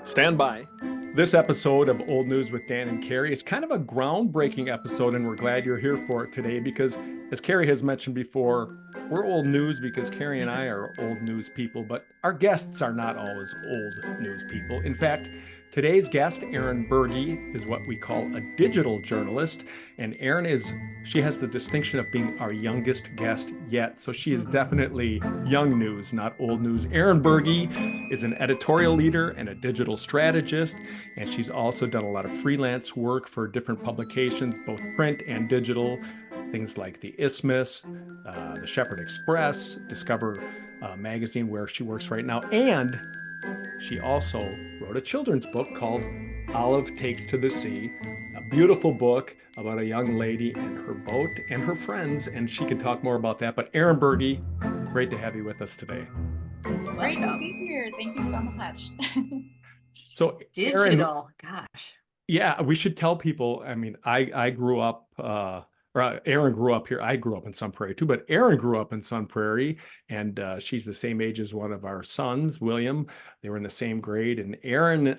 Stand by. This episode of Old News with Dan and Carrie is kind of a groundbreaking episode, and we're glad you're here for it today because, as Carrie has mentioned before, we're old news because Carrie and I are old news people, but our guests are not always old news people. In fact, today's guest, Erin Berge, is what we call a digital journalist, and she has the distinction of being our youngest guest yet. So she is definitely young news, not old news. Erin Berge is an editorial leader and a digital strategist, and she's also done a lot of freelance work for different publications, both print and digital, things like the Isthmus, the Shepherd Express, Discover magazine, where she works right now. And she also wrote a children's book called Olive Takes to the Sea, a beautiful book about a young lady and her boat and her friends, and she can talk more about that. But Erin Berge, great to have you with us today. Great to be here. Thank you so much. So, Erin, Digital, gosh. yeah, we should tell people. I mean, I grew up, Erin grew up here. I grew up in Sun Prairie too, but Erin grew up in Sun Prairie, and she's the same age as one of our sons, William. They were in the same grade, and Erin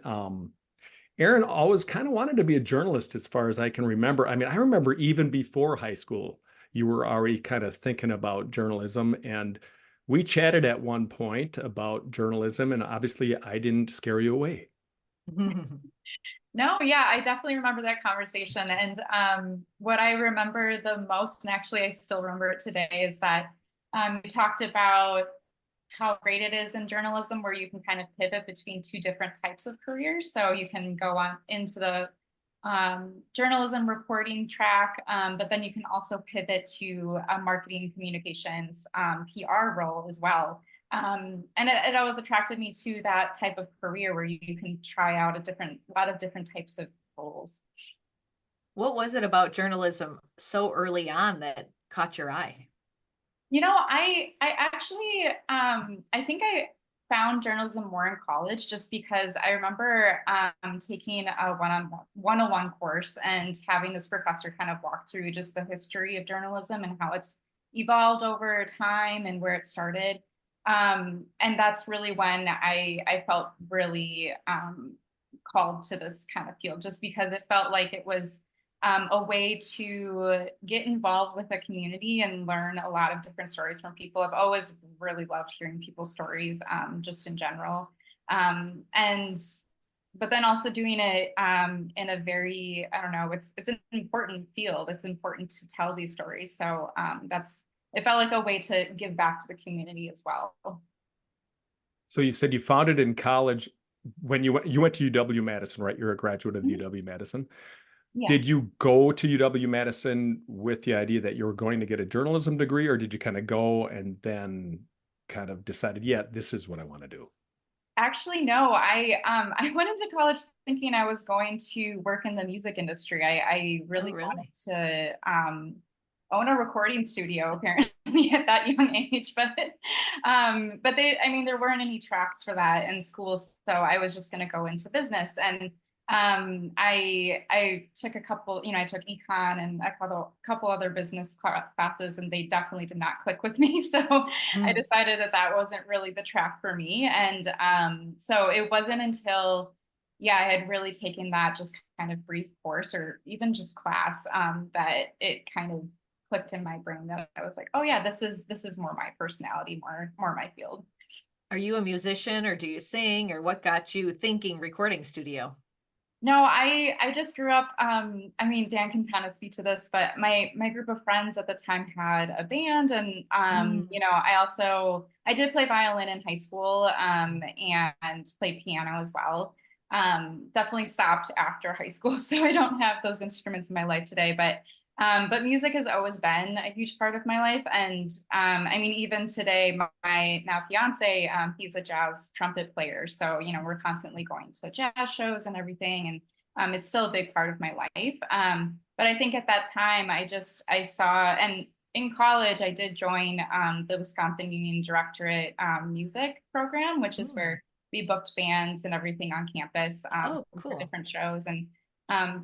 always kind of wanted to be a journalist, as far as I can remember. I mean, I remember even before high school, you were already kind of thinking about journalism, and we chatted at one point about journalism, and obviously, I didn't scare you away. No, yeah, I definitely remember that conversation. And what I remember the most, and actually I still remember it today, is that we talked about how great it is in journalism where you can kind of pivot between two different types of careers. So you can go on into the journalism reporting track, but then you can also pivot to a marketing communications PR role as well. And it always attracted me to that type of career where you can try out a lot of different types of roles. What was it about journalism so early on that caught your eye? I actually I think I found journalism more in college just because I remember taking a one-on-one course and having this professor kind of walk through just the history of journalism and how it's evolved over time and where it started. And that's really when I felt really called to this kind of field, just because it felt like it was a way to get involved with a community and learn a lot of different stories from people. I've always really loved hearing people's stories, just in general. And but then also doing it in a very, I don't know, it's an important field. It's important to tell these stories. So it felt like a way to give back to the community as well. So you said you found it in college when you went to UW-Madison, right? You're a graduate of Mhm. UW-Madison. Yeah. Did you go to UW-Madison with the idea that you were going to get a journalism degree, or did you kind of go and then kind of decided, yeah, this is what I want to do? Actually, no. I went into college thinking I was going to work in the music industry. I Oh, really wanted really? to own a recording studio apparently at that young age, but I mean, there weren't any tracks for that in school, so I was just going to go into business. And I took a couple, I took econ and a couple other business classes, and they definitely did not click with me. So I Mm. decided that that wasn't really the track for me. And so it wasn't until, yeah, I had really taken that just kind of brief course or even just class, that it kind of clicked in my brain that I was like, oh yeah, this is more my personality, more my field. Are you a musician or do you sing or what got you thinking recording studio? No, I just grew up. I mean, Dan can kind of speak to this, but my group of friends at the time had a band, and Mm. I did play violin in high school, and played piano as well. Definitely stopped after high school, so I don't have those instruments in my life today. But music has always been a huge part of my life, and I mean, even today, my now fiance, he's a jazz trumpet player, so we're constantly going to jazz shows and everything, and it's still a big part of my life. But I think at that time, I saw, and in college, I did join the Wisconsin Union Directorate music program, which is Mm. where we booked bands and everything on campus Oh, for cool. different shows, and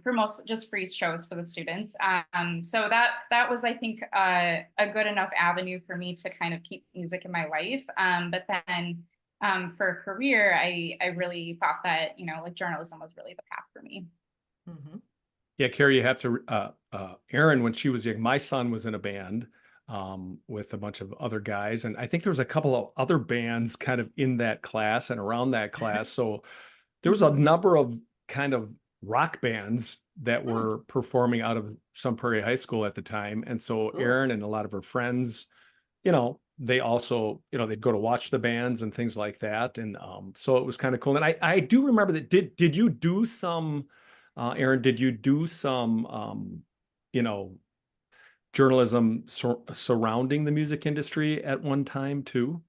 for most just free shows for the students. So that was, I think, a good enough avenue for me to kind of keep music in my life. But then for a career, I really thought that, like journalism was really the path for me. Mhm. Yeah, Carrie, you have to, Erin, when she was young, my son was in a band with a bunch of other guys. And I think there was a couple of other bands kind of in that class and around that class. So there was a number of kind of rock bands that Hmm, were performing out of Sun Prairie High School at the time. And so cool. Erin and a lot of her friends, they also, they'd go to watch the bands and things like that. And so it was kind of cool. And I do remember that did you do some, Erin, did you do some, you know, journalism surrounding the music industry at one time too?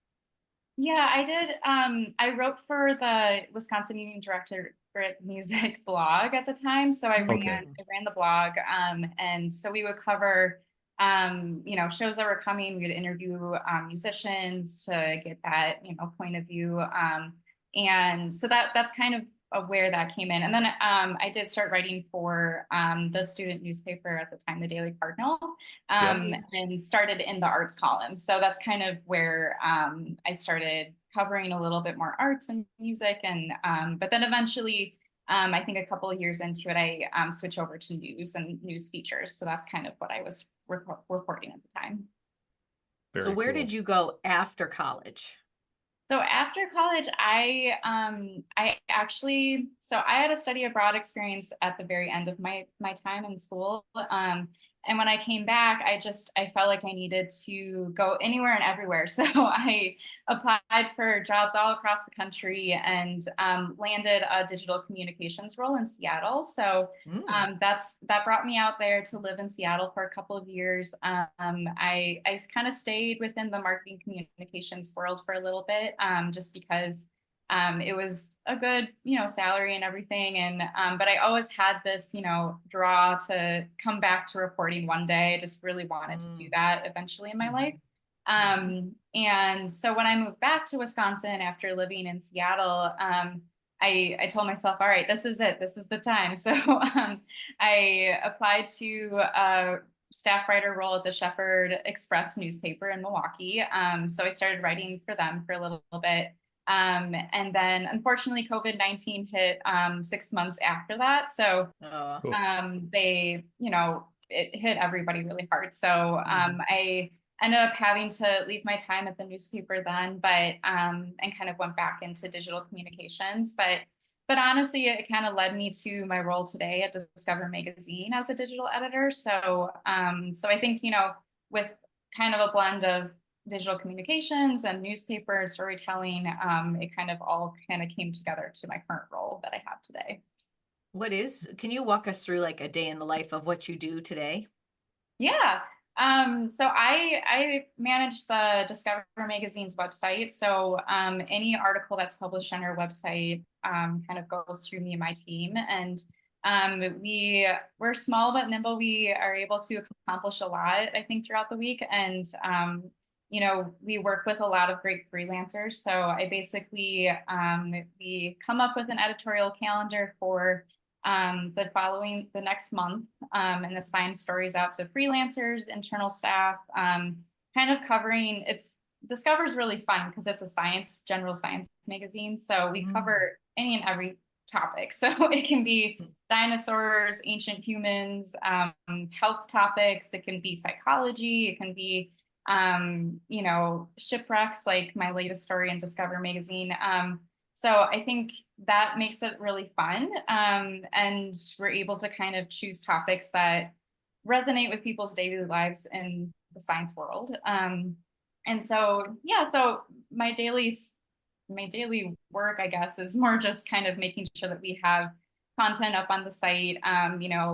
Yeah, I did. I wrote for the Wisconsin Union Directorate Music blog at the time. So Okay. Mm. I ran the blog. And so we would cover, shows that were coming. We would interview musicians to get that, point of view. And so that's kind of where that came in. And then I did start writing for the student newspaper at the time, the Daily Cardinal, Yep. and started in the arts column. So that's kind of where I started covering a little bit more arts and music. And but then eventually, I think a couple of years into it, I switched over to news and news features. So that's kind of what I was reporting at the time. So Very where did cool. you go after college? So after college, I actually I had a study abroad experience at the very end of my time in school. And when I came back, I felt like I needed to go anywhere and everywhere. So I applied for jobs all across the country and landed a digital communications role in Seattle. So Mm. that brought me out there to live in Seattle for a couple of years. I kind of stayed within the marketing communications world for a little bit, just because it was a good, salary and everything. And but I always had this, draw to come back to reporting one day. I just really wanted to do Mm. that eventually in my life. Mhm. Mhm. And so when I moved back to Wisconsin after living in Seattle, I told myself, all right, this is it. This is the time. So I applied to a staff writer role at the Shepherd Express newspaper in Milwaukee. So I started writing for them for a little bit. And then unfortunately, COVID-19 hit 6 months after that. So Oh. Cool. it hit everybody really hard. So Mhm. I ended up having to leave my time at the newspaper then, but and kind of went back into digital communications. But honestly, it kind of led me to my role today at Discover Magazine as a digital editor. So I think, with kind of a blend of digital communications and newspaper storytelling, it kind of all kind of came together to my current role that I have today. Can you walk us through like a day in the life of what you do today? Yeah. So I manage the Discover Magazine's website. So any article that's published on our website kind of goes through me and my team. And we're small but nimble. We are able to accomplish a lot, I think, throughout the week. And we work with a lot of great freelancers. So I basically we come up with an editorial calendar for the next month, and assign stories out to freelancers, internal staff, kind of covering it's Discover's really fun because it's a general science magazine. So we Mm. cover any and every topic. So it can be dinosaurs, ancient humans, health topics. It can be psychology. It can be, shipwrecks, like my latest story in Discover magazine. So I think that makes it really fun. And we're able to kind of choose topics that resonate with people's daily lives in the science world. And so, yeah, so my daily my daily work, I guess, is more just kind of making sure that we have content up on the site,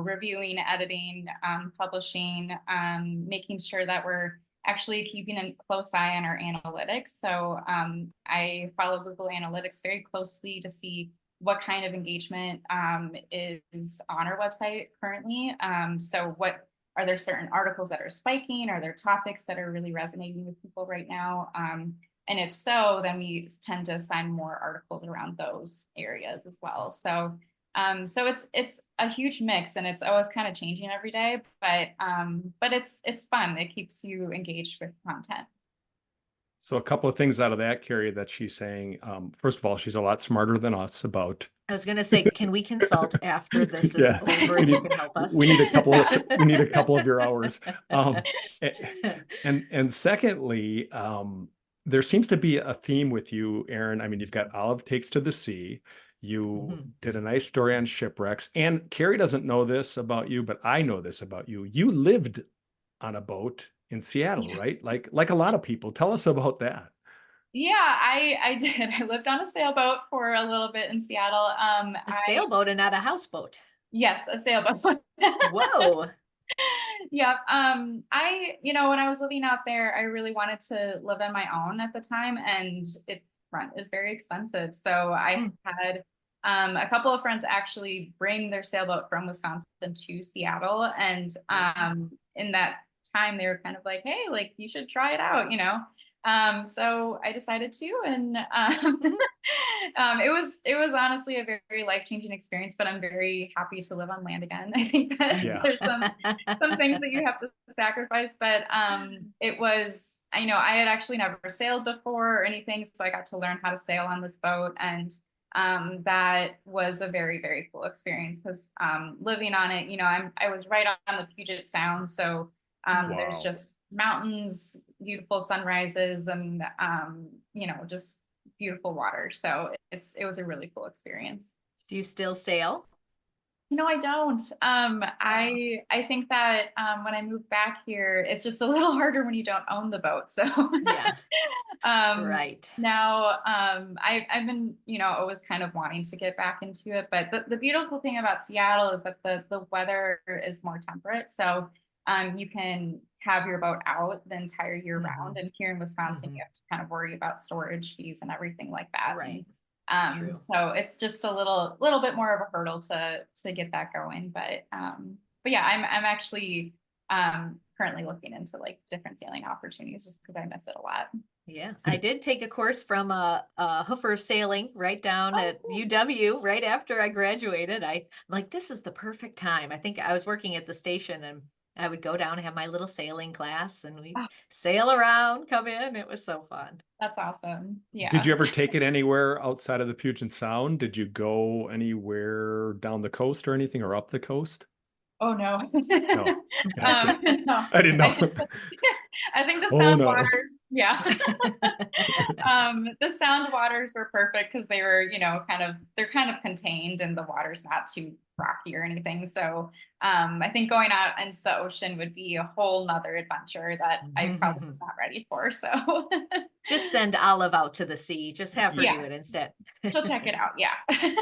reviewing, editing, publishing, making sure that we're actually keeping a close eye on our analytics. So I follow Google Analytics very closely to see what kind of engagement is on our website currently. So what are there certain articles that are spiking? Are there topics that are really resonating with people right now? And if so, then we tend to assign more articles around those areas as well. So it's a huge mix, and it's always kind of changing every day. But it's fun. It keeps you engaged with content. So a couple of things out of that, Carrie, that she's saying. First of all, she's a lot smarter than us about. I was gonna say, can we consult after this is Yeah, over we and you need can help us? we need a couple of we need a couple of your hours. Um, and secondly, there seems to be a theme with you, Erin. I mean, you've got Olive Takes to the Sea. You Mhm. did a nice story on shipwrecks, and Carrie doesn't know this about you, but I know this about you. You lived on a boat in Seattle, Yeah. right? Like a lot of people. Tell us about that. Yeah, I did. I lived on a sailboat for a little bit in Seattle. A sailboat and not a houseboat. Yes, a sailboat. Whoa. Yep. When I was living out there, I really wanted to live on my own at the time, and its rent is very expensive. So I Hmm. had a couple of friends actually bring their sailboat from Wisconsin to Seattle, and in that time, they were kind of like, "Hey, like you should try it out," you know. So I decided to, and Mhm. it was honestly a very life-changing experience. But I'm very happy to live on land again. I think that Yeah. there's some things that you have to sacrifice, but it was, I had actually never sailed before or anything, so I got to learn how to sail on this boat, and that was a very cool experience because living on it, I was right on the Puget Sound, so there's Wow. just mountains, beautiful sunrises, and just beautiful water. So it was a really cool experience. Do you still sail? No, I don't. Oh, I think that when I moved back here, it's just a little harder when you don't own the boat. So yeah, um, right. now I've been, always kind of wanting to get back into it. But the beautiful thing about Seattle is that the weather is more temperate. So you can have your boat out the entire year round. Hmm. And here in Wisconsin, Hmm. you have to kind of worry about storage fees and everything like that. Right. True. So it's just a little bit more of a hurdle to get that going. But yeah, I'm actually currently looking into like different sailing opportunities just because I miss it a lot. Yeah, I did take a course from Hoofer Sailing right down at Oh, UW right after I graduated. I'm like, this is the perfect time. I think I was working at the station and I would go down and have my little sailing class and we oh, sail around, come in. It was so fun. that's awesome. Did Yeah. you ever take it anywhere outside of the Puget Sound? Did you go anywhere down the coast or anything or up the coast? Oh no. No. Yeah, okay. No. I didn't I know. think I think the Oh sound no. waters, yeah. The sound waters were perfect because they were, they're kind of contained and the water's not too rocky or anything. So I think going out into the ocean would be a whole nother adventure that I probably was not ready for. So Just send Olive out to the sea. Just have her Y- do yeah, it instead. she'll check it out. Yeah.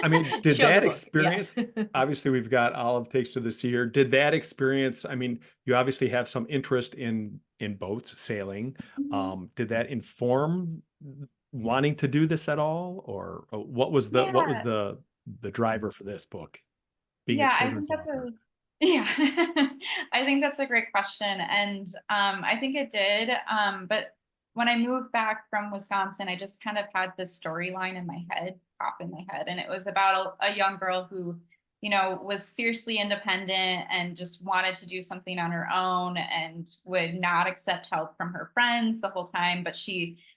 I mean, did Show the that boat. Yeah. experience, obviously we've got Olive Takes to the Sea here. Did that experience, I mean, you obviously have some interest in boats, sailing. Mhm. Did that inform wanting to do this at all? Or what was Yeah. the driver for this book, being a Yeah, I think children's that's author? a yeah. I think that's a great question. And I think it did. But when I moved back from Wisconsin, I just kind of had this storyline in my head, pop in my head. And it was about a young girl who, was fiercely independent and just wanted to do something on her own and would not accept help from her friends the whole time. But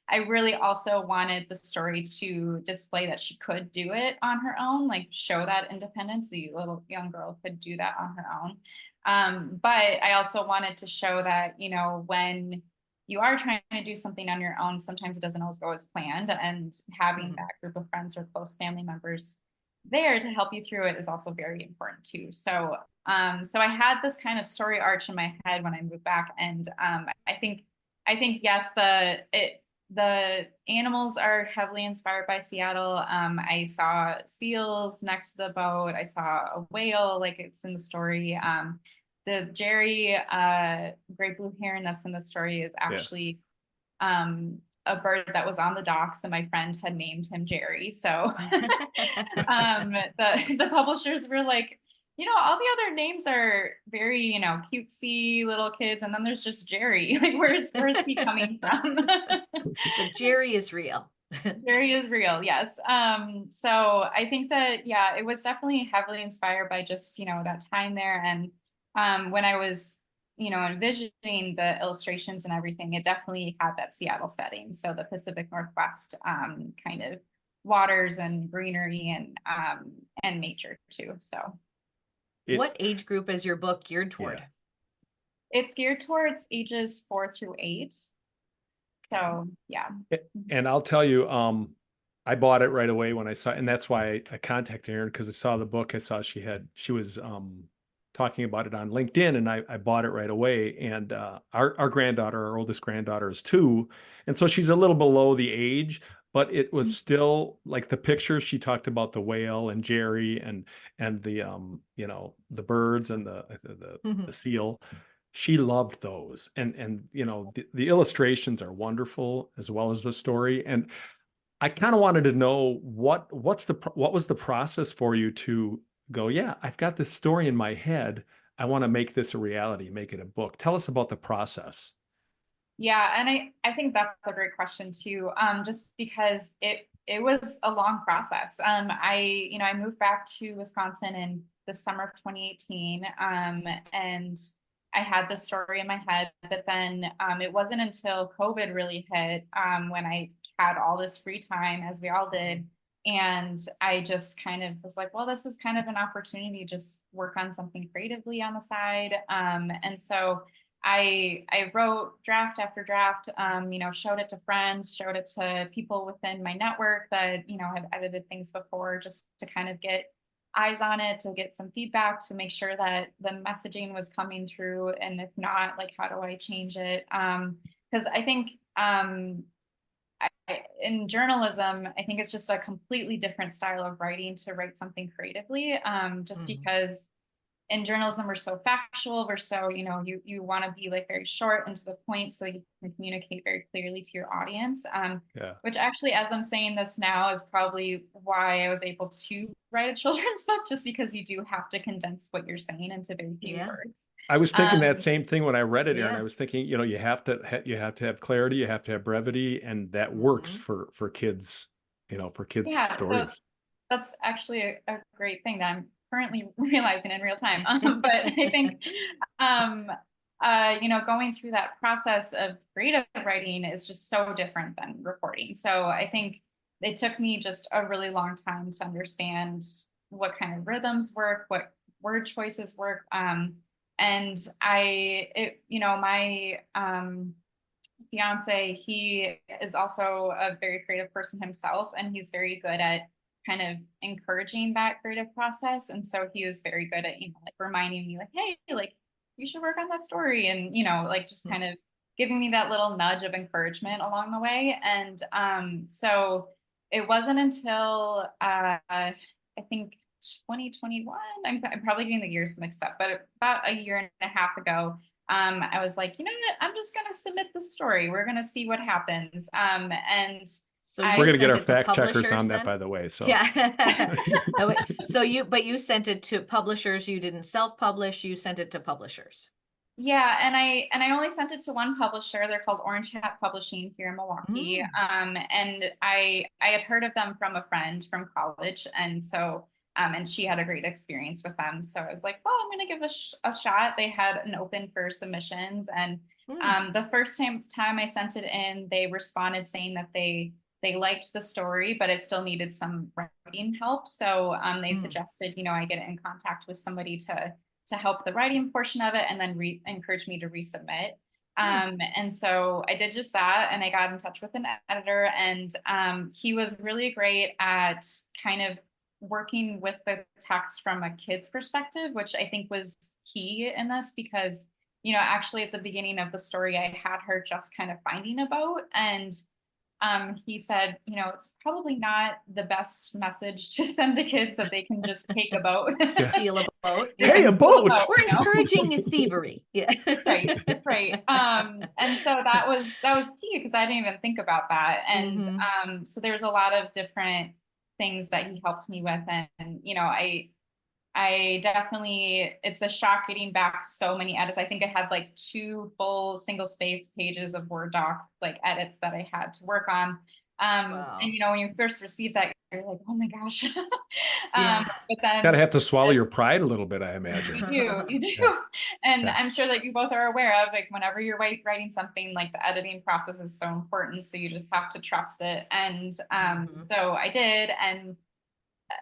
I really also wanted the story to display that she could do it on her own, like show that independence. The little young girl could do that on her own. But I also wanted to show that, when you are trying to do something on your own, sometimes it doesn't always go as planned. And having Mhm. that group of friends or close family members there to help you through it is also very important too. So I had this kind of story arch in my head when I moved back, and I think yes, the animals are heavily inspired by Seattle. I saw seals next to the boat. I saw a whale, like it's in the story. The Jerry great blue heron that's in the story is Yeah. actually a bird that was on the docks, and my friend had named him Jerry. So the publishers were like, all the other names are very, cutesy little kids, and then there's just Jerry. Like, where's he coming from? So Jerry is real. Jerry is real, yes. So I think that yeah, it was definitely heavily inspired by just, that time there. And when I was, envisioning the illustrations and everything, it definitely had that Seattle setting. So the Pacific Northwest kind of waters and greenery and nature too. So What age group is your book geared toward? Yeah. it's geared towards ages 4 through 8. So yeah. And I'll tell you, I bought it right away when I saw, and that's why I contacted Erin, because I saw the book. I saw she was talking about it on LinkedIn, and I bought it right away. And our granddaughter, our oldest granddaughter, is 2, and so she's a little below the age, but it was still like the pictures. She talked about the whale and Jerry and the the birds and the seal. She loved those, and the illustrations are wonderful as well as the story. And I kind of wanted to know what was the process for you to go, yeah, I've got this story in my head. I want to make this a reality, make it a book. Tell us about the process. Yeah, and I think that's a great question too. Just because it was a long process. I moved back to Wisconsin in the summer of 2018. And I had this story in my head, but then it wasn't until COVID really hit, when I had all this free time, as we all did. And I just kind of was like, well, this is kind of an opportunity to just work on something creatively on the side. And so I wrote draft after draft, showed it to friends, showed it to people within my network that, had edited things before, just to kind of get eyes on it, to get some feedback, to make sure that the messaging was coming through. And if not, like, how do I change it? Because I think in journalism, I think it's just a completely different style of writing to write something creatively, just because in journalism we're so factual, we're so you want to be like very short and to the point so you can communicate very clearly to your audience, Yeah. which actually, as I'm saying this now, is probably why I was able to write a children's book, just because you do have to condense what you're saying into very few words. I was thinking that same thing when I read it, Erin. Yeah. I was thinking, you have to have clarity, you have to have brevity, and that works for kids, for kids Yeah, so stories. that's actually a great thing that I'm currently realizing in real time. But I think, going through that process of creative writing is just so different than reporting. So I think it took me just a really long time to understand what kind of rhythms work, what word choices work. And my fiance, he is also a very creative person himself, and he's very good at kind of encouraging that creative process. And so he was very good at, like, reminding me, like, hey, like, you should work on that story. And, like, just kind of giving me that little nudge of encouragement along the way. And so it wasn't until I think 2021, I'm probably getting the years mixed up, but about a year and a half ago, I was like, you know what, I'm just going to submit the story. We're going to see what happens. And so We're going to get our sent it to fact checkers publishers on that, then? by the way. So Yeah. Oh, wait. So you sent it to publishers. You didn't self-publish. You sent it to publishers. yeah, and I only sent it to one publisher. They're called Orange Hat Publishing here in Milwaukee. And I had heard of them from a friend from college, and so and she had a great experience with them. So I was like, well, I'm going to give a shot. They had an open for submissions, and the first time I sent it in, they responded saying that they liked the story, but it still needed some writing help. So they suggested, I get in contact with somebody to help the writing portion of it, and then encourage me to resubmit. And so I did just that, and I got in touch with an editor, and he was really great at kind of working with the text from a kid's perspective, which I think was key in this, because, actually at the beginning of the story, I had her just kind of finding a boat, and he said, it's probably not the best message to send the kids that they can just take a boat. Steal a boat. Hey, a boat. We're encouraging thievery. Yeah. Right. And so that was key, because I didn't even think about that. And so there's a lot of different things that he helped me with. And I definitely, it's a shock getting back so many edits. I think I had like 2 full single space pages of Word doc, like, edits that I had to work on. And, you know, when you first receive that, you're like, oh my gosh. Yeah. But then Gotta have to swallow your pride a little bit, I imagine. you do. Yeah. And Yeah. I'm sure that you both are aware of, like, whenever you're writing something, like the editing process is so important. So you just have to trust it. And so I did, and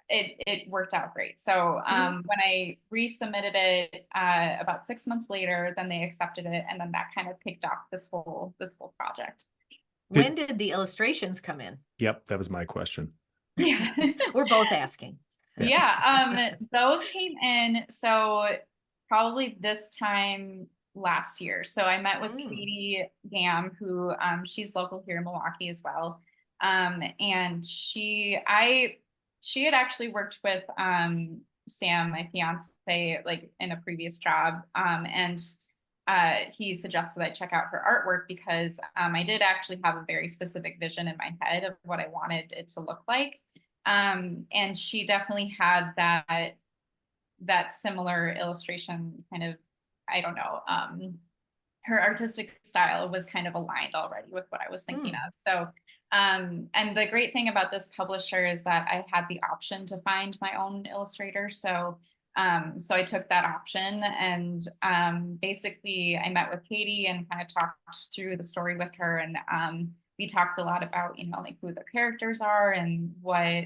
it worked out great. So when I resubmitted it about 6 months later, then they accepted it, and then that kind of kicked off this whole project. When did the illustrations come in? Yep, that was my question. Yeah. We're both asking. Yeah, those came in so probably this time last year. So I met with Katie Gam, who she's local here in Milwaukee as well. And she had actually worked with Sam, my fiance, like in a previous job. And he suggested I check out her artwork because I did actually have a very specific vision in my head of what I wanted it to look like. And she definitely had that similar illustration kind of, I don't know, her artistic style was kind of aligned already with what I was thinking of. So, and the great thing about this publisher is that I had the option to find my own illustrator. So, so I took that option, and basically I met with Katie and kind of talked through the story with her, and we talked a lot about, you know, like who the characters are and what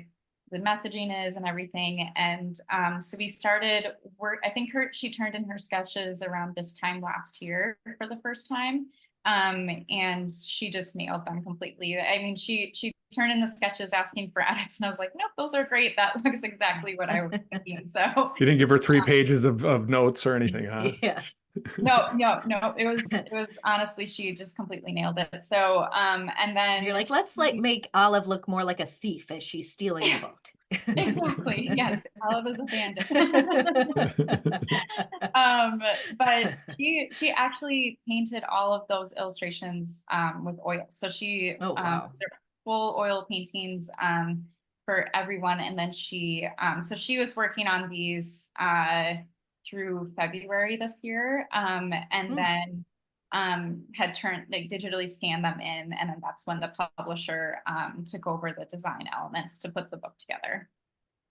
the messaging is and everything. And so we started work. I think she turned in her sketches around this time last year for the first time. And she just nailed them completely. I mean, she turned in the sketches asking for edits, and I was like, nope, those are great. That looks exactly what I was thinking. So You didn't give her 3 pages of notes or anything, huh? Yeah. No. It was honestly, she just completely nailed it. So and then You're like, let's like make Olive look more like a thief as she's stealing the boat. Exactly. Yes, Olive is a bandit. But she actually painted all of those illustrations with oil. So she wow. they're full oil paintings for everyone. And then so she was working on these through February this year. And then had turned like digitally scanned them in, and then that's when the publisher took over the design elements to put the book together.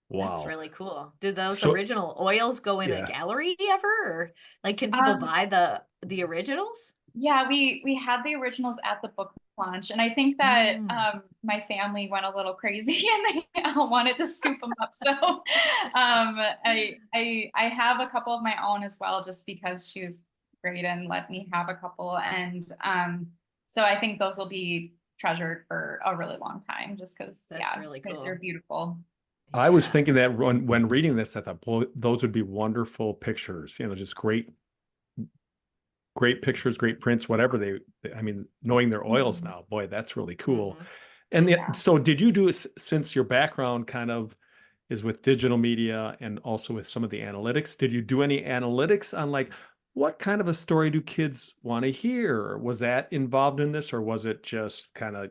Wow. That's really cool. Did those original oils go in a gallery ever? Or like, can people buy the originals? Yeah, we had the originals at the book launch, and I think that my family went a little crazy and they all wanted to scoop them up. So I have a couple of my own as well, just because she was great and let me have a couple. And so I think those will be treasured for a really long time, just because really cool. They're beautiful. I was thinking that when reading this, I thought, boy, those would be wonderful pictures, you know, just great pictures, great prints, whatever I mean, knowing their oils now, boy, that's really cool. And so did you do, since your background kind of is with digital media and also with some of the analytics, did you do any analytics on like, what kind of a story do kids want to hear? Was that involved in this, or was it just kind of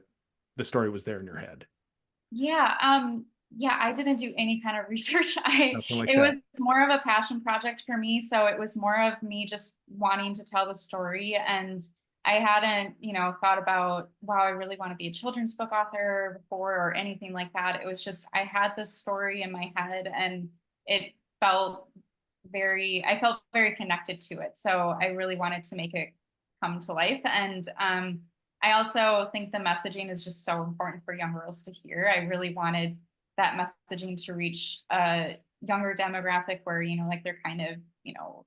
the story was there in your head? Yeah, I didn't do any kind of research. It was more of a passion project for me. So it was more of me just wanting to tell the story. And I hadn't, you know, thought about, wow, I really want to be a children's book author before or anything like that. It was just, I had this story in my head, and I felt very connected to it. So I really wanted to make it come to life. And I also think the messaging is just so important for young girls to hear. I really wanted that messaging to reach a younger demographic where, you know, like they're kind of, you know,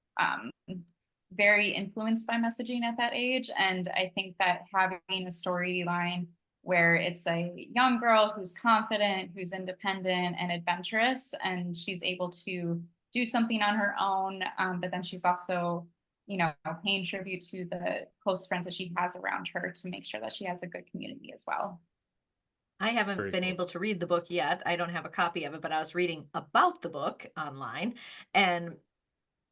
very influenced by messaging at that age. And I think that having a storyline where it's a young girl who's confident, who's independent and adventurous, and she's able to do something on her own, but then she's also, you know, paying tribute to the close friends that she has around her to make sure that she has a good community as well. I haven't been able to read the book yet. I don't have a copy of it, but I was reading about the book online, and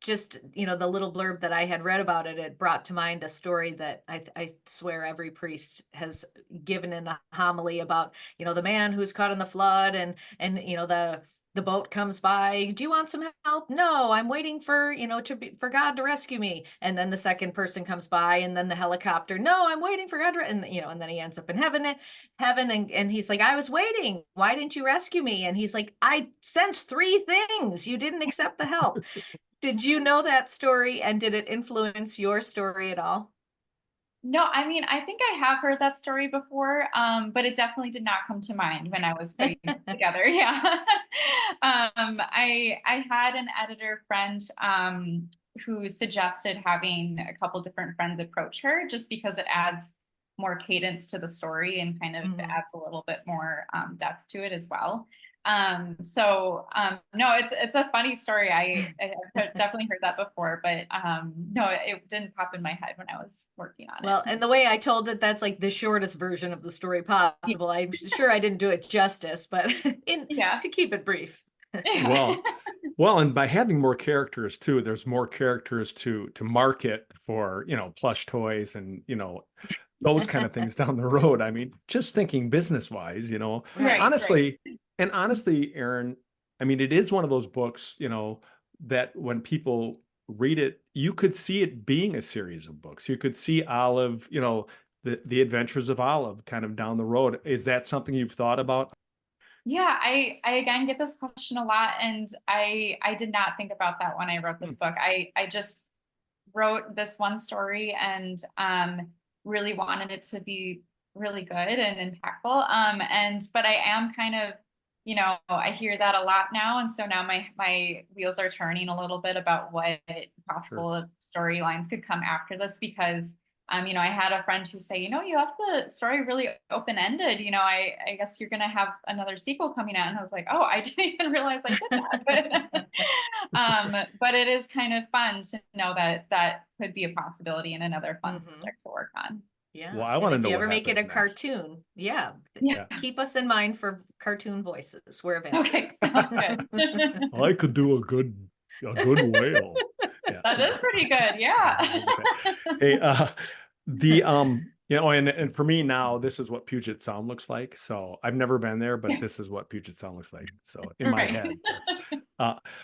just, you know, the little blurb that I had read about it, it brought to mind a story that I swear every priest has given in a homily about, you know, the man who's caught in the flood, and you know, the boat comes by. Do you want some help? No, I'm waiting for, for God to rescue me. And then the second person comes by, and then the helicopter. No, I'm waiting for God to, and then he ends up in heaven. And he's like, I was waiting. Why didn't you rescue me? And he's like, I sent 3 things. You didn't accept the help. Did you know that story? And did it influence your story at all? No, I mean, I think I have heard that story before, but it definitely did not come to mind when I was putting it together. Yeah. I had an editor friend who suggested having a couple different friends approach her just because it adds more cadence to the story and kind of adds a little bit more depth to it as well. No, it's a funny story. I've definitely heard that before, but no, it didn't pop in my head when I was working on it. Well, and the way I told it, that's like the shortest version of the story possible. I'm sure I didn't do it justice, but to keep it brief. Well, and by having more characters too, there's more characters to market for, plush toys and, those kind of things down the road. I mean, just thinking business wise, Right, honestly, and honestly, Erin, I mean, it is one of those books, that when people read it, you could see it being a series of books. You could see Olive, the adventures of Olive kind of down the road. Is that something you've thought about? Yeah, I again get this question a lot, and I did not think about that when I wrote this book. I just wrote this one story and really wanted it to be really good and impactful. But I am kind of, I hear that a lot now, and so now my wheels are turning a little bit about what possible storylines could come after this because I had a friend who say, you left the story really open-ended. I guess you're gonna have another sequel coming out. And I was like, oh, I didn't even realize I did that. But it is kind of fun to know that that could be a possibility and another fun project to work on. Yeah. Well, I want to know if you what ever make it a happens next. cartoon, keep us in mind for cartoon voices. We're available. Okay, sounds good. I could do a good whale. Yeah. That is pretty good. Yeah. Hey, and for me now, this is what Puget Sound looks like. So I've never been there, but this is what Puget Sound looks like. So in my head,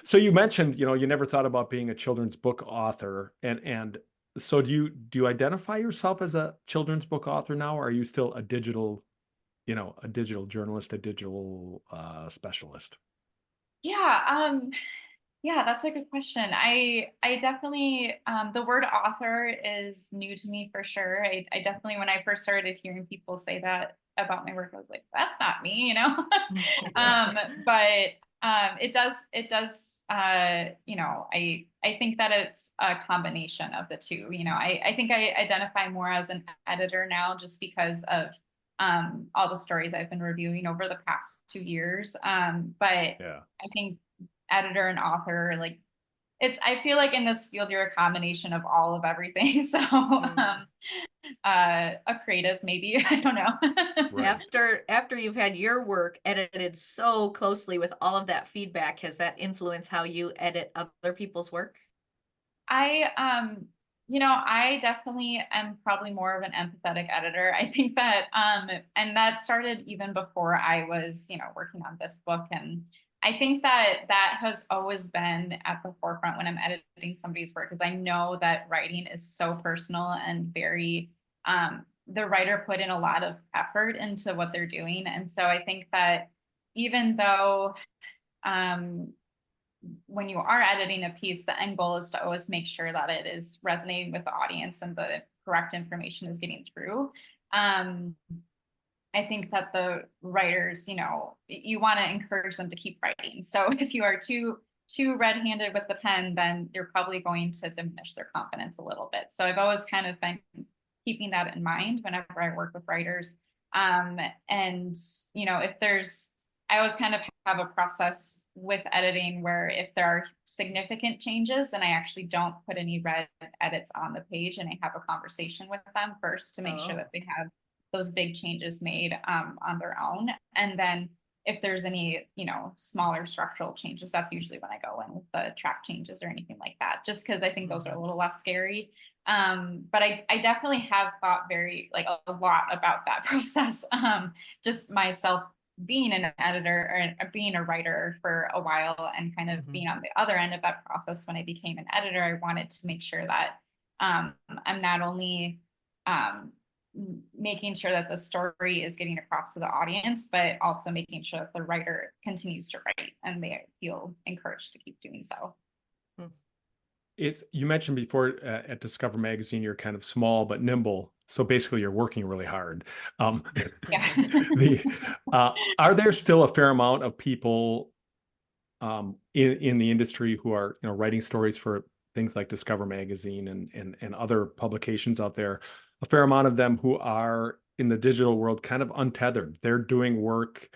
so you mentioned, you never thought about being a children's book author, and so do you identify yourself as a children's book author now, or are you still a digital journalist, a digital specialist? Yeah, that's a good question. I definitely the word author is new to me for sure. I definitely when I first started hearing people say that about my work, I was like, that's not me, But it does I think that it's a combination of the two. I think I identify more as an editor now just because of all the stories I've been reviewing over the past 2 years. But I think editor and author, like I feel like in this field you're a combination of all of everything. So a creative maybe. I don't know. Right. After you've had your work edited so closely with all of that feedback, has that influenced how you edit other people's work? I definitely am probably more of an empathetic editor. I think that and that started even before I was working on this book. And I think that that has always been at the forefront when I'm editing somebody's work, because I know that writing is so personal and very, the writer put in a lot of effort into what they're doing. And so I think that even though when you are editing a piece, the end goal is to always make sure that it is resonating with the audience and the correct information is getting through. I think that the writers, you want to encourage them to keep writing. So if you are too red-handed with the pen, then you're probably going to diminish their confidence a little bit. So I've always kind of been keeping that in mind whenever I work with writers. I always kind of have a process with editing where if there are significant changes, then I actually don't put any red edits on the page, and I have a conversation with them first to make sure that they have those big changes made on their own. And then if there's any, smaller structural changes, that's usually when I go in with the track changes or anything like that, just because I think those are a little less scary. But I definitely have thought a lot about that process, just myself being an editor or being a writer for a while and kind of being on the other end of that process when I became an editor, I wanted to make sure that I'm not only making sure that the story is getting across to the audience, but also making sure that the writer continues to write and they feel encouraged to keep doing so. You mentioned before at Discover Magazine, you're kind of small but nimble. So basically, you're working really hard. Yeah. Are there still a fair amount of people in the industry who are writing stories for things like Discover Magazine and other publications out there? A fair amount of them who are in the digital world kind of untethered. They're doing work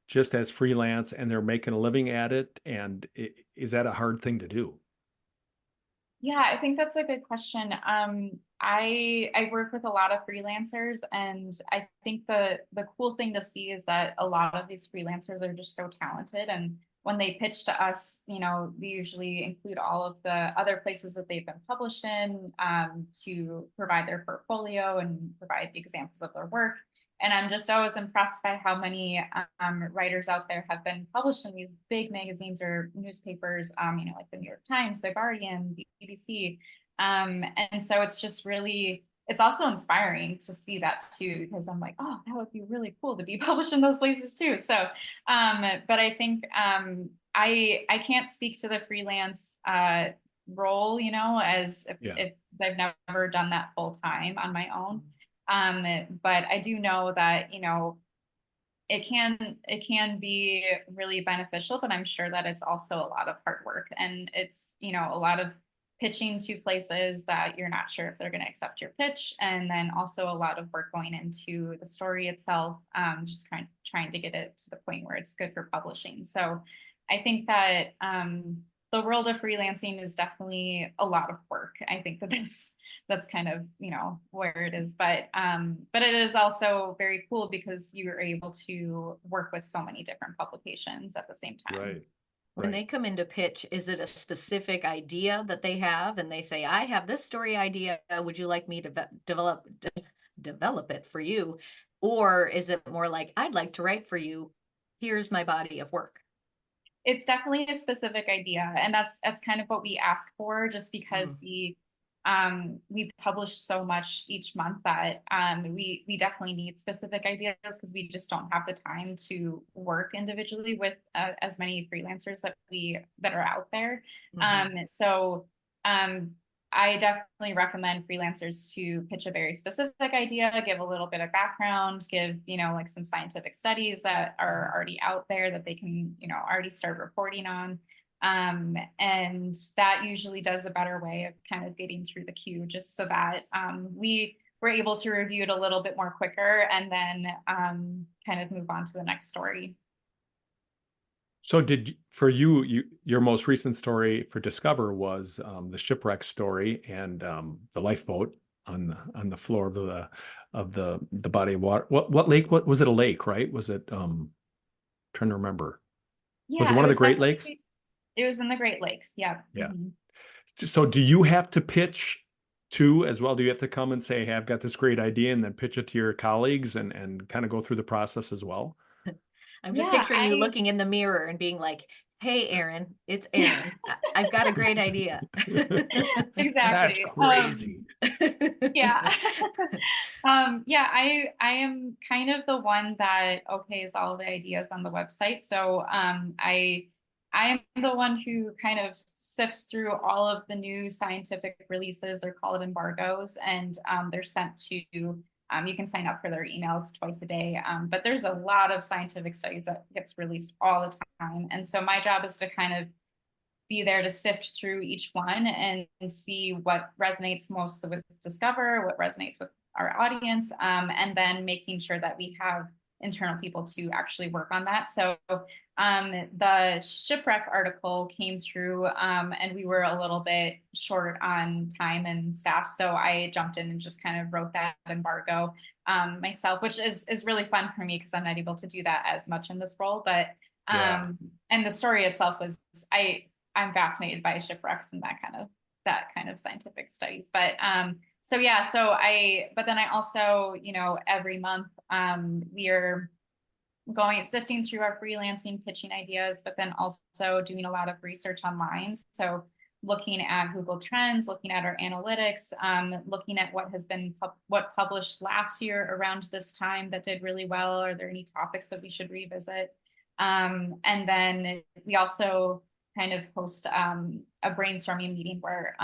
just as freelance and they're making a living at it. And is that a hard thing to do? Yeah, I think that's a good question. I work with a lot of freelancers, and I think the cool thing to see is that a lot of these freelancers are just so talented. And when they pitch to us, we usually include all of the other places that they've been published in to provide their portfolio and provide the examples of their work. And I'm just always impressed by how many writers out there have been published in these big magazines or newspapers, like the New York Times, the Guardian, the BBC. And so it's just really, it's also inspiring to see that too, because I'm like, oh, that would be really cool to be published in those places too. So, but I think I can't speak to the freelance role, as if I've never done that full time on my own. But I do know that, it can be really beneficial, but I'm sure that it's also a lot of hard work and it's, a lot of pitching to places that you're not sure if they're going to accept your pitch. And then also a lot of work going into the story itself, just trying to get it to the point where it's good for publishing. So I think that, the world of freelancing is definitely a lot of work. I think that that's kind of, where it is, but it is also very cool because you're able to work with so many different publications at the same time. Right. When they come into pitch, is it a specific idea that they have and they say, I have this story idea, would you like me to develop it for you? Or is it more like, I'd like to write for you, here's my body of work? It's definitely a specific idea, and that's kind of what we ask for, just because we publish so much each month that we definitely need specific ideas because we just don't have the time to work individually with as many freelancers that are out there. So I definitely recommend freelancers to pitch a very specific idea, give a little bit of background, give, like some scientific studies that are already out there that they can, already start reporting on. And that usually does a better way of kind of getting through the queue, just so that we were able to review it a little bit more quicker and then kind of move on to the next story. So for you, your most recent story for Discover was the shipwreck story and the lifeboat on the floor of the body of water. What lake? What was it? A lake, right? Was it trying to remember? Was it Yeah, one of the Great Lakes? It was in the Great Lakes. Yeah. Yeah. So do you have to pitch too as well? Do you have to come and say, hey, I've got this great idea and then pitch it to your colleagues and kind of go through the process as well? I'm just picturing you looking in the mirror and being like, hey, Erin, it's Erin. I've got a great idea. Exactly. That's crazy. Yeah. Yeah, I am kind of the one that okays all the ideas on the website. So I am the one who kind of sifts through all of the new scientific releases. They're called embargoes, and they're sent to you can sign up for their emails twice a day. But there's a lot of scientific studies that gets released all the time. And so my job is to kind of be there to sift through each one and see what resonates most with Discover, what resonates with our audience, and then making sure that we have internal people to actually work on that. So the shipwreck article came through and we were a little bit short on time and staff. So I jumped in and just kind of wrote that embargo myself, which is really fun for me because I'm not able to do that as much in this role. But and the story itself was I'm fascinated by shipwrecks and that kind of scientific studies. But but then I also, every month we're sifting through our freelancing pitching ideas, but then also doing a lot of research online. So looking at Google Trends, looking at our analytics, looking at what has been what published last year around this time that did really well. Are there any topics that we should revisit? And then we also kind of host a brainstorming meeting where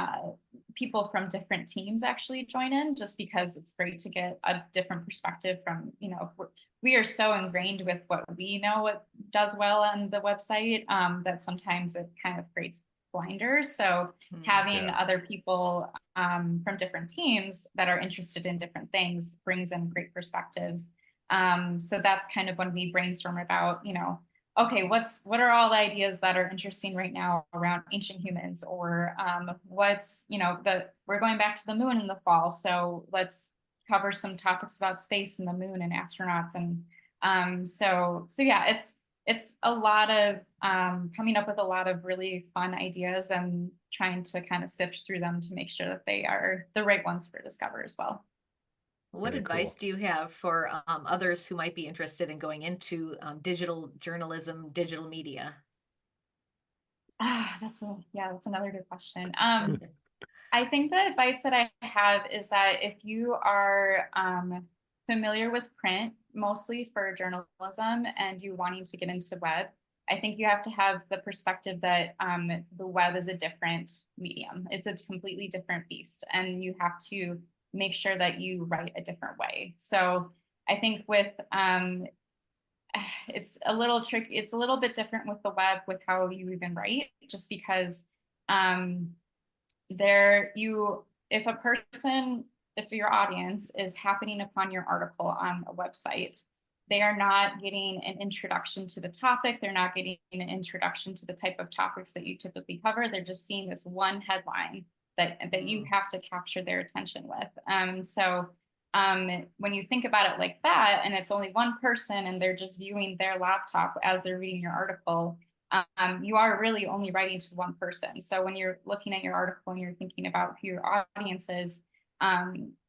people from different teams actually join in, just because it's great to get a different perspective from, we are so ingrained with what we know what does well on the website that sometimes it kind of creates blinders. So having other people from different teams that are interested in different things brings in great perspectives. So that's kind of when we brainstorm about, okay, what are all the ideas that are interesting right now around ancient humans, or we're going back to the moon in the fall, so let's cover some topics about space and the moon and astronauts. And so yeah, it's a lot of coming up with a lot of really fun ideas and trying to kind of sift through them to make sure that they are the right ones for Discover as well. What Very advice cool. do you have for others who might be interested in going into digital journalism, digital media? That's another good question. I think the advice that I have is that if you are familiar with print, mostly for journalism, and you wanting to get into web, I think you have to have the perspective that the web is a different medium. It's a completely different beast, and you have to make sure that you write a different way. So I think with it's a little tricky. It's a little bit different with the web with how you even write, just because if your audience is happening upon your article on a website, they are not getting an introduction to the topic. They're not getting an introduction to the type of topics that you typically cover. They're just seeing this one headline that you have to capture their attention with. So when you think about it like that, and it's only one person and they're just viewing their laptop as they're reading your article, you are really only writing to one person. So when you're looking at your article and you're thinking about who your audience is,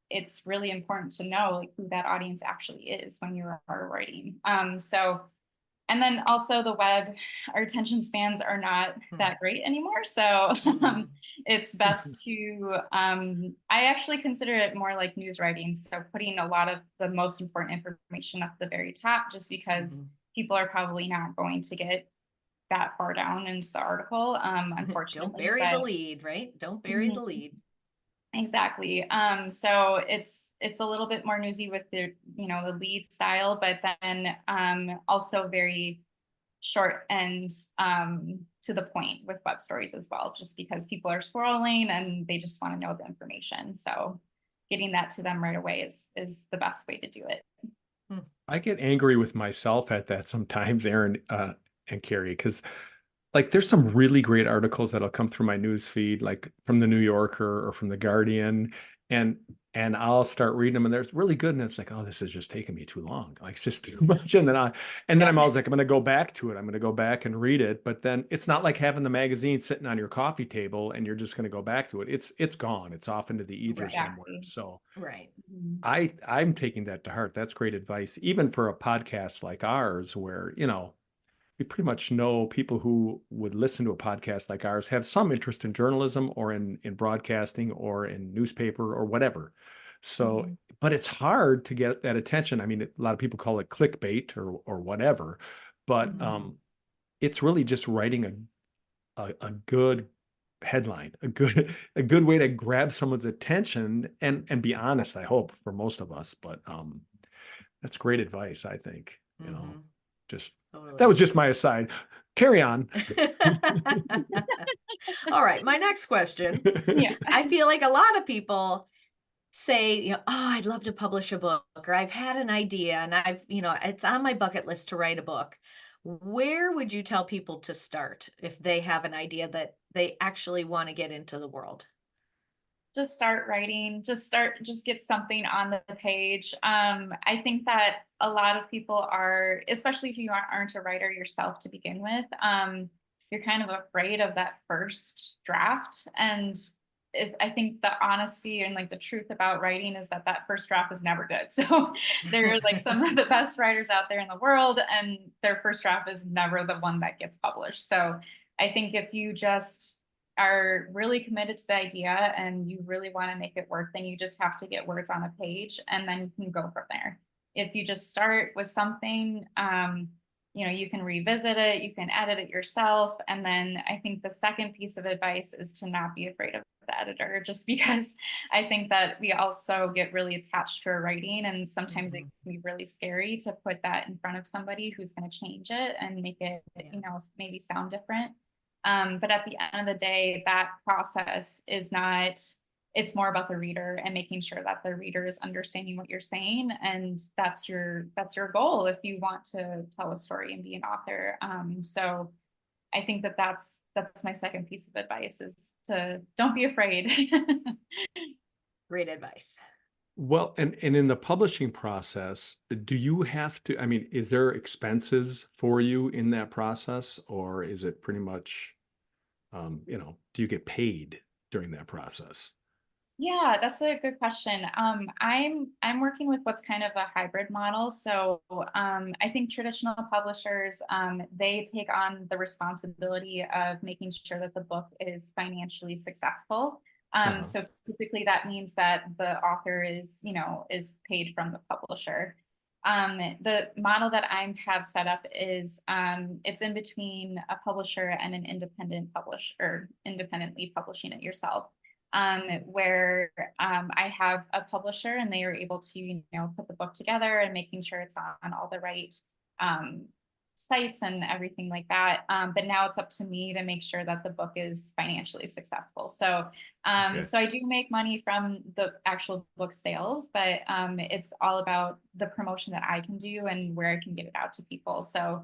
it's really important to know like who that audience actually is when you're writing. And then also the web, our attention spans are not that great anymore. So it's best to, I actually consider it more like news writing. So putting a lot of the most important information at the very top, just because people are probably not going to get that far down into the article, unfortunately. Don't bury the lead, right? Don't bury the lead. Exactly. So it's a little bit more newsy with the the lead style, but then also very short and to the point with web stories as well, just because people are scrolling and they just want to know the information. So getting that to them right away is the best way to do it. I get angry with myself at that sometimes, Erin and Carrie, because like there's some really great articles that'll come through my news feed, like from the New Yorker or from the Guardian, and I'll start reading them, and they're really good, and it's like, oh, this is just taking me too long, like it's just too much, and then I'm always like, I'm going to go back to it, I'm going to go back and read it, but then it's not like having the magazine sitting on your coffee table and you're just going to go back to it. It's gone, it's off into the ether somewhere. So I'm taking that to heart. That's great advice, even for a podcast like ours, where we pretty much know people who would listen to a podcast like ours have some interest in journalism or in broadcasting or in newspaper or whatever. So, but it's hard to get that attention. I mean, a lot of people call it clickbait or whatever, but it's really just writing a good headline, a good way to grab someone's attention and be honest, I hope, for most of us. But that's great advice, I think. Just that was just my aside. Carry on. All right, my next question. I feel like a lot of people say, oh, I'd love to publish a book, or I've had an idea and I've, it's on my bucket list to write a book. Where would you tell people to start if they have an idea that they actually want to get into the world? Just start writing, just get something on the page. I think that a lot of people are, especially if you aren't a writer yourself to begin with, you're kind of afraid of that first draft. And I think the honesty and like the truth about writing is that that first draft is never good. So there are like some of the best writers out there in the world, and their first draft is never the one that gets published. So I think if you just are really committed to the idea and you really want to make it work, then you just have to get words on a page and then you can go from there. If you just start with something, you know, you can revisit it, you can edit it yourself. And then I think the second piece of advice is to not be afraid of the editor, just because I think that we also get really attached to our writing, and sometimes it can be really scary to put that in front of somebody who's going to change it and make it, you know, maybe sound different. But at the end of the day, that process is not, it's more about the reader and making sure that the reader is understanding what you're saying. And that's your goal if you want to tell a story and be an author. So I think that that's my second piece of advice, is to don't be afraid. Great advice. Well, and in the publishing process, do you have to, I mean, is there expenses for you in that process, or is it pretty much, you know, do you get paid during that process? Yeah, that's a good question. I'm working with what's kind of a hybrid model. So I think traditional publishers, they take on the responsibility of making sure that the book is financially successful. Uh-huh. So typically that means that the author is, you know, is paid from the publisher. The model that I have set up is it's in between a publisher and an independent publisher, independently publishing it yourself. Where I have a publisher and they are able to, you know, put the book together and making sure it's on all the right sites and everything like that. But now it's up to me to make sure that the book is financially successful. So, Okay. so I do make money from the actual book sales, but it's all about the promotion that I can do and where I can get it out to people. So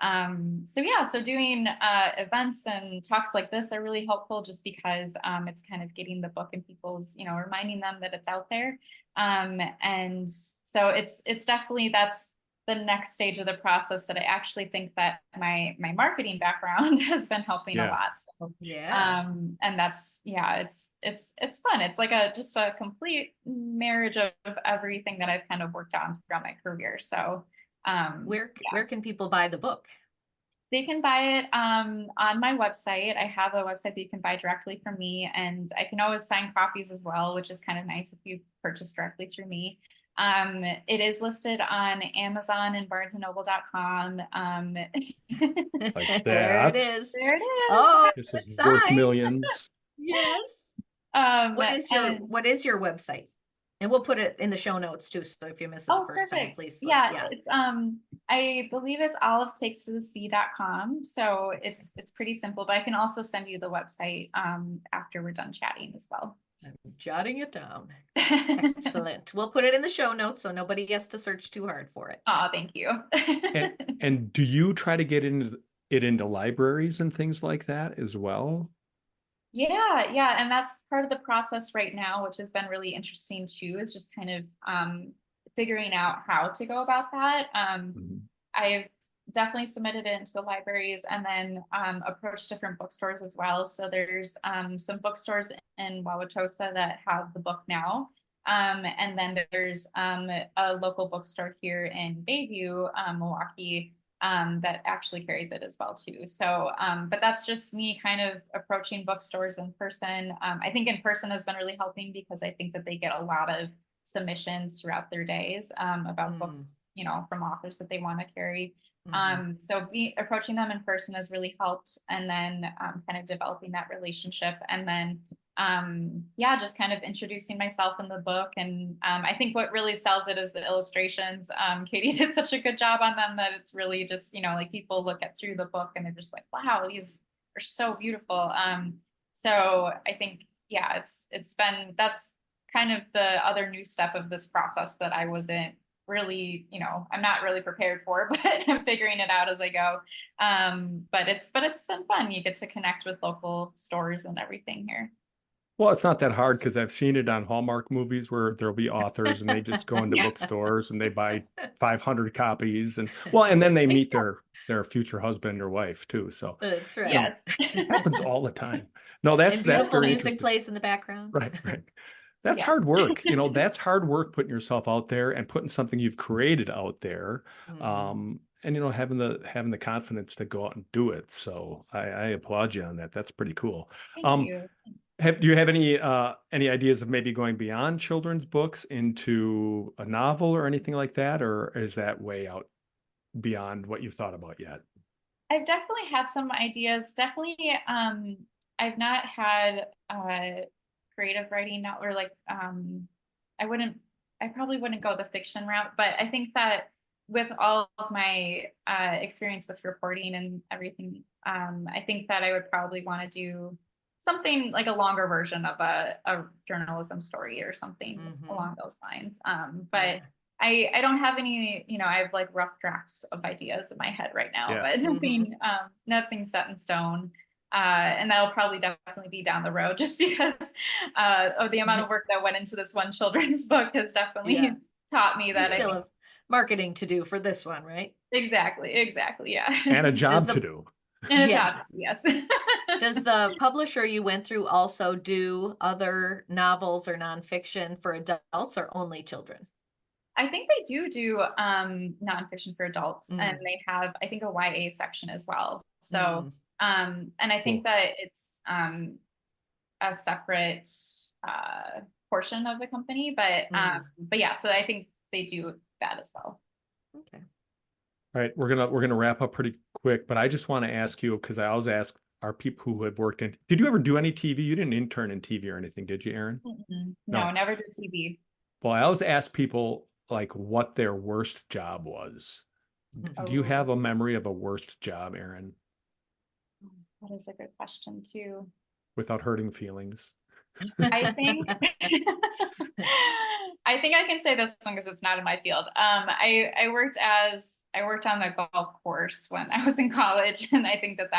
yeah, so doing events and talks like this are really helpful, just because it's kind of getting the book in people's, you know, reminding them that it's out there. And so it's definitely, that's the next stage of the process that I actually think that my marketing background has been helping a Yeah. lot. So Yeah. and that's, yeah, it's fun. It's like a just a complete marriage of everything that I've kind of worked on throughout my career. So Where yeah. can people buy the book? They can buy it on my website. I have a website that you can buy directly from me, and I can always sign copies as well, which is kind of nice if you purchase directly through me. It is listed on Amazon and BarnesandNoble.com. Like There it that. is. There it is. Oh, This is it's worth signed. millions. Yes. Um, What is and your website? And we'll put it in the show notes too. So if you miss it the Oh, first time, perfect. please. Yeah, Yeah. it's I believe it's olivetakes2thesea.com. So it's pretty simple, but I can also send you the website after we're done chatting as well. I'm jotting it down. Excellent. We'll put it in the show notes so nobody has to search too hard for it. Oh, thank you. And do you try to get into libraries and things like that as well? Yeah, and that's part of the process right now, which has been really interesting too, is just kind of figuring out how to go about that. Mhm. I've definitely submitted it into the libraries and then approached different bookstores as well. So there's some bookstores in Wauwatosa that have the book now. And then there's a local bookstore here in Bayview, Milwaukee, that actually carries it as well too. So, but that's just me kind of approaching bookstores in person. I think in person has been really helping because I think that they get a lot of submissions throughout their days about books, you know, from authors that they want to carry. So approaching them in person has really helped, and then kind of developing that relationship, and then yeah, just kind of introducing myself in the book. And I think what really sells it is the illustrations. Katie did such a good job on them that it's really just, you know, like people look at through the book and they're just like, wow, these are so beautiful. So I think, yeah, it's been, that's kind of the other new step of this process that I wasn't really, you know, I'm not really prepared for, but I'm figuring it out as I go. But it's been fun. You get to connect with local stores and everything here. Well, it's not that hard because I've seen it on Hallmark movies where there'll be authors and they just go into Yeah. bookstores and they buy 500 copies and then they meet their future husband or wife too. So, That's right. Yes. it happens all the time. No, And that's beautiful very music interesting. plays in the background. Right, right. That's Yes. hard work. That's hard work putting yourself out there and putting something you've created out there. Mhm. And having the confidence to go out and do it. So I applaud you on that. That's pretty cool. Thank Um, you. do you have any ideas of maybe going beyond children's books into a novel or anything like that, or is that way out beyond what you've thought about yet? I've definitely had some ideas. Definitely, I've not had creative writing, not or like I wouldn't, I probably wouldn't go the fiction route, but I think that with all of my experience with reporting and everything, I think that I would probably want to do something like a longer version of a journalism story or something along those lines. But Yeah. I don't have any, I have like rough drafts of ideas in my head right now, Yeah. but nothing set in stone. And that'll probably definitely be down the road just because of the amount of work that went into this one children's book has definitely Yeah. taught me You that I still think have marketing to do for this one, right? exactly, yeah. And a job the- to do. And a Yeah. job, yes. Does the publisher you went through also do other novels or nonfiction for adults or only children? I think they do nonfiction for adults, and they have, I think, a YA section as well. So, and I think Cool. that it's a separate portion of the company, but yeah, so I think they do that as well. Okay. All right, we're gonna wrap up pretty quick, but I just want to ask you because I always ask our people who have worked in. Did you ever do any TV? You didn't intern in TV or anything, did you, Erin? No, never did TV. Well, I always ask people like what their worst job was. Do you have a memory of a worst job, Erin, That is a good question too. without hurting feelings? I think I think I can say this one because it's not in my field. I worked on the golf course when I was in college, and I think that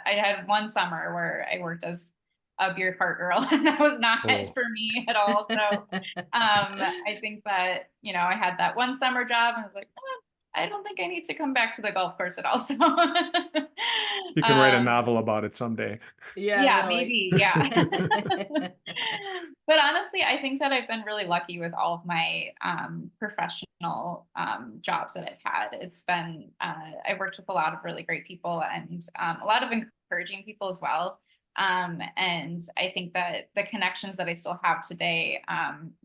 I had one summer where I worked as a beer cart girl, and that was not Oh. for me at all. So I think that I had that one summer job, and I was like, I don't think I need to come back to the golf course at all. So You can write a novel about it someday. yeah, really. maybe, yeah. But honestly, I think that I've been really lucky with all of my professional jobs that I've had. It's been, I've worked with a lot of really great people and a lot of encouraging people as well. And I think that the connections that I still have today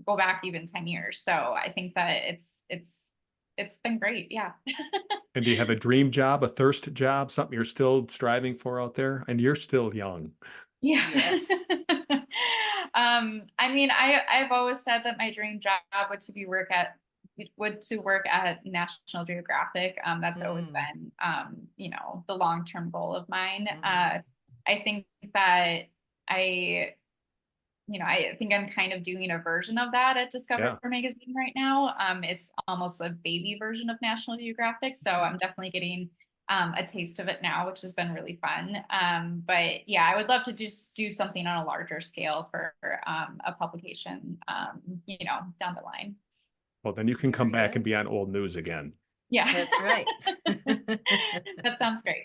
go back even 10 years. So I think that it's been great. Yeah. And do you have a dream job, a thirst job, something you're still striving for out there? And you're still young. Yeah. Yes. I mean, I've always said that my dream job would to work at National Geographic. That's always been, the long-term goal of mine. I think that I think I'm kind of doing a version of that at Discover Magazine right now. It's almost a baby version of National Geographic. So I'm definitely getting a taste of it now, which has been really fun. But yeah, I would love to just do something on a larger scale for a publication, down the line. Well, then you can come back and be on Old News again. Yeah, That's right. that sounds great.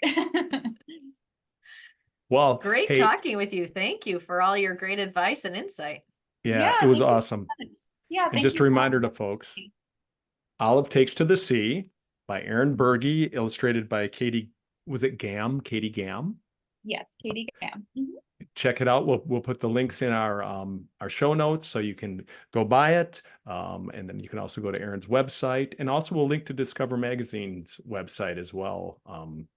Well, Great hey, talking with you. Thank you for all your great advice and insight. yeah, it was thank you so awesome. much. Yeah, And thank just you a so reminder to much. folks, Olive Takes to the Sea by Erin Berge, illustrated by Katie Gam? Yes, Katie Gam. Check it out. We'll put the links in our show notes so you can go buy it. And then you can also go to Erin's website, and also we'll link to Discover Magazine's website as well.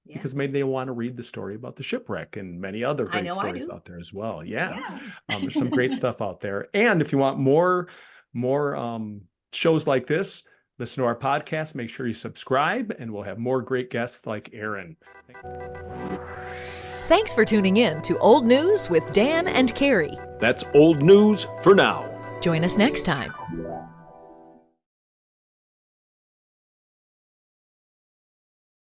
Because maybe they want to read the story about the shipwreck and many other great stories out there as well. Yeah. There's some great stuff out there. And if you want more shows like this, listen to our podcast, make sure you subscribe, and we'll have more great guests like Erin. Thanks for tuning in to Old News with Dan and Carrie. That's old news for now. Join us next time.